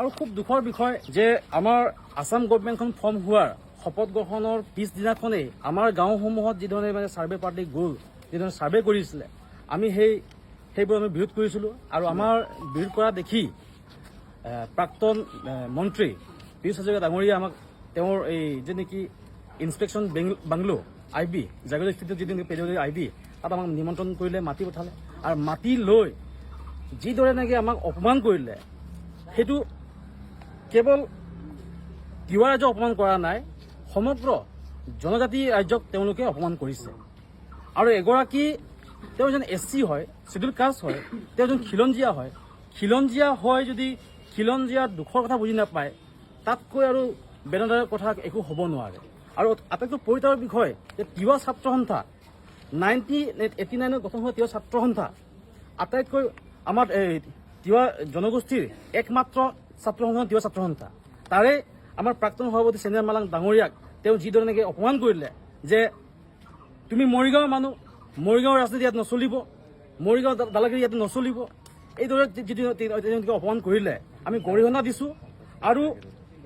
আৰু খুব দুখৰ বিষয় যে আমাৰ আসাম গভৰ্ণমেণ্টখন ফৰ্ম হোৱাৰ শপত গ্ৰহণৰ পিছদিনাখনেই আমাৰ গাঁওসমূহত যিধৰণে মানে ছাৰ্ভে পাৰ্টি গ'ল, যিধৰণে ছাৰ্ভে কৰিছিলে, আমি সেইবোৰ আমি বিৰোধ কৰিছিলোঁ। আৰু আমাৰ বিৰোধ কৰা দেখি প্ৰাক্তন মন্ত্ৰী পীয়ুষ হাজৰিকা ডাঙৰীয়া আমাক তেওঁৰ এই যে নেকি ইন্সপেকশ্যন বাংলো IB জাগিৰোডস্থিত যিটো পেডিঅ'লজি IB তাত আমাক নিমন্ত্ৰণ কৰিলে, মাতি পঠালে। আৰু মাতি লৈ যিদৰে নেকি আমাক অপমান কৰিলে, সেইটো কেৱল তিৱা ৰাজ্যক অপমান কৰা নাই, সমগ্ৰ জনজাতি ৰাজ্যক তেওঁলোকে অপমান কৰিছে। আৰু এগৰাকী তেওঁ যেন SC হয়, চিডিউল কাষ্ট হয়, তেওঁ যেন খিলঞ্জীয়া হয়, খিলঞ্জীয়া হয় যদি খিলঞ্জীয়াৰ দুখৰ কথা বুজি নাপায়, তাতকৈ আৰু বেদনাদায়ক কথা একো হ'ব নোৱাৰে। আৰু আটাইতকৈ পৰিতাপৰ বিষয় যে তিৱা ছাত্ৰ সন্থা 1989 গঠন হোৱা তিৱা ছাত্ৰ সন্থা আটাইতকৈ আমাৰ তিৱা জনগোষ্ঠীৰ একমাত্ৰ ছাত্ৰ সন্থা তিৱা ছাত্ৰ সন্থা, তাৰে আমাৰ প্ৰাক্তন সভাপতি চেনিয়াৰ মালাং ডাঙৰীয়াক তেওঁ যিদৰে নেকি অপমান কৰিলে যে তুমি মৰিগাঁৱৰ মানুহ, মৰিগাঁৱৰ ৰাজনীতি ইয়াত নচলিব, মৰিগাঁও দালাগিৰি ইয়াত নচলিব, এইদৰে যিটো অপমান কৰিলে আমি গৰিহণা দিছোঁ। আৰু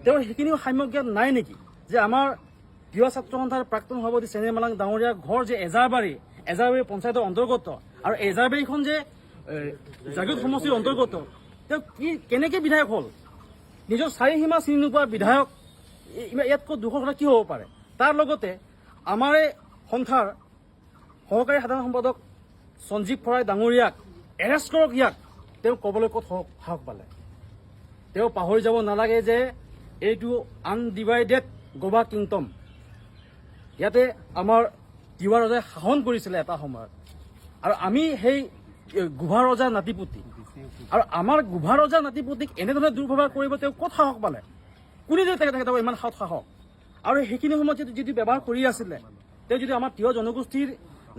তেওঁৰ সেইখিনিও সাম্য জ্ঞান নাই নেকি যে আমাৰ তিৱা ছাত্ৰ সন্থাৰ প্ৰাক্তন সভাপতি চেনিয়াৰ মালাং ডাঙৰীয়াৰ ঘৰ যে এজাৰবাৰী পঞ্চায়তৰ অন্তৰ্গত, আৰু এজাৰবাৰীখন যে জাগিৰোড সমষ্টিৰ অন্তৰ্গত, তেওঁ কেনেকৈ বিধায়ক হ'ল? নিজৰ চাৰিসীমা চিনি নোপোৱা বিধায়ক, ইয়াতকৈ দুখৰ কথা কি হ'ব পাৰে? তাৰ লগতে আমাৰে সন্থাৰ সহকাৰী সাধাৰণ সম্পাদক সঞ্জীৱ ফৰাই ডাঙৰীয়াক এৰেষ্ট কৰক, ইয়াক তেওঁ ক'বলৈ ক'ত সাহস পালে? তেওঁ পাহৰি যাব নালাগে যে এইটো আনডিভাইডেড গোভা কিংডম, ইয়াতে আমাৰ তিৱা ৰজাই শাসন কৰিছিলে এটা সময়ত। আৰু আমি সেই গোভা ৰজাৰ নাতিপুতি, আৰু আমাৰ গোভা ৰজাৰ নাতিপুতিক এনেধৰণে দুৰ্ব্যৱহাৰ কৰিব তেওঁ ক'ত সাহস পালে? কোনে যদি তেখেতক ইমান সাহস? আৰু সেইখিনি সময়ত যিটো ব্যৱহাৰ কৰি আছিলে, তেওঁ যদি আমাৰ তিৱা জনগোষ্ঠীৰ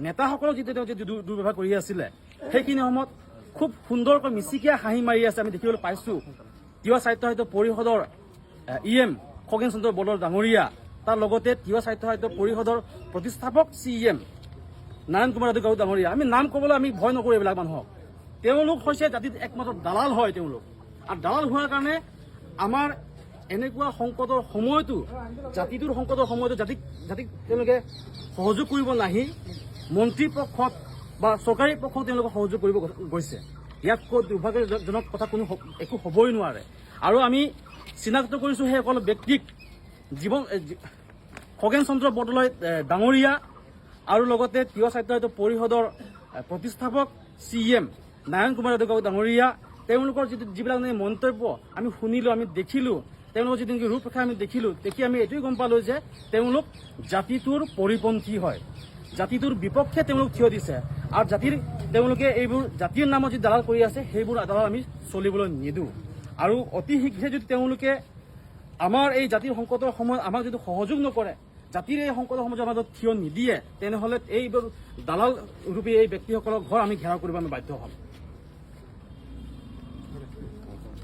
নেতাসকলক তেওঁ যদি দুৰ্ব্যৱহাৰ কৰি আছিলে, সেইখিনি সময়ত খুব সুন্দৰকৈ মিচিকিয়া হাঁহি মাৰি আছে আমি দেখিবলৈ পাইছোঁ। তিৱা সাহিত্য পৰিষদৰ EM খগেন চন্দ্ৰ বৰদলৈ ডাঙৰীয়া, তাৰ লগতে তিৱা সাহিত্য পৰিষদৰ প্ৰতিষ্ঠাপক CEM নাৰায়ণ কুমাৰ যাদৱ ডাঙৰীয়া, আমি নাম ক'বলৈ আমি ভয় নকৰোঁ এইবিলাক মানুহক। তেওঁলোক হৈছে জাতিত একমাত্ৰ দালাল হয় তেওঁলোক। আৰু দালাল হোৱাৰ কাৰণে আমাৰ এনেকুৱা সংকটৰ সময়তো, জাতিটোৰ সংকটৰ সময়তো জাতিক তেওঁলোকে সহযোগ কৰিব নাহি মন্ত্ৰী পক্ষত বা চৰকাৰী পক্ষক তেওঁলোকে সহযোগ কৰিব গৈছে। ইয়াতকৈ দুৰ্ভাগ্যজনক কথা একো হ'বই নোৱাৰে। আৰু আমি চিনাক্ত কৰিছোঁ সেইসকল ব্যক্তিক, খগেন চন্দ্ৰ বৰদলৈ ডাঙৰীয়া আৰু লগতে তিৱা সাহিত্য পৰিষদৰ প্ৰতিষ্ঠাপক CEM নাৰায়ণ কুমাৰ যাদৱ ডাঙৰীয়া, তেওঁলোকৰ যিবিলাক মন্তব্য আমি শুনিলোঁ, আমি দেখিলোঁ, তেওঁলোকৰ যিটো ৰূপৰেখা আমি দেখিলোঁ, দেখি আমি এইটোৱে গম পালোঁ যে তেওঁলোক জাতিটোৰ পৰিপন্থী হয়, জাতিটোৰ বিপক্ষে তেওঁলোক থিয় দিছে। আৰু তেওঁলোকে এইবোৰ জাতিৰ নামত যি দালাল কৰি আছে, সেইবোৰ দালাল আমি চলিবলৈ নিদিওঁ। আৰু অতি শীঘ্ৰে যদি তেওঁলোকে আমাৰ এই জাতিৰ সংকটৰ সময়ত আমাক যদি সহযোগ নকৰে, জাতিৰ এই সংকটৰ সময়ত আমাৰ থিয় নিদিয়ে, তেনেহ'লে এইবোৰ দালাল ৰূপী এই ব্যক্তিসকলৰ ঘৰ আমি ঘেৰাও কৰিব আমি বাধ্য হ'ম।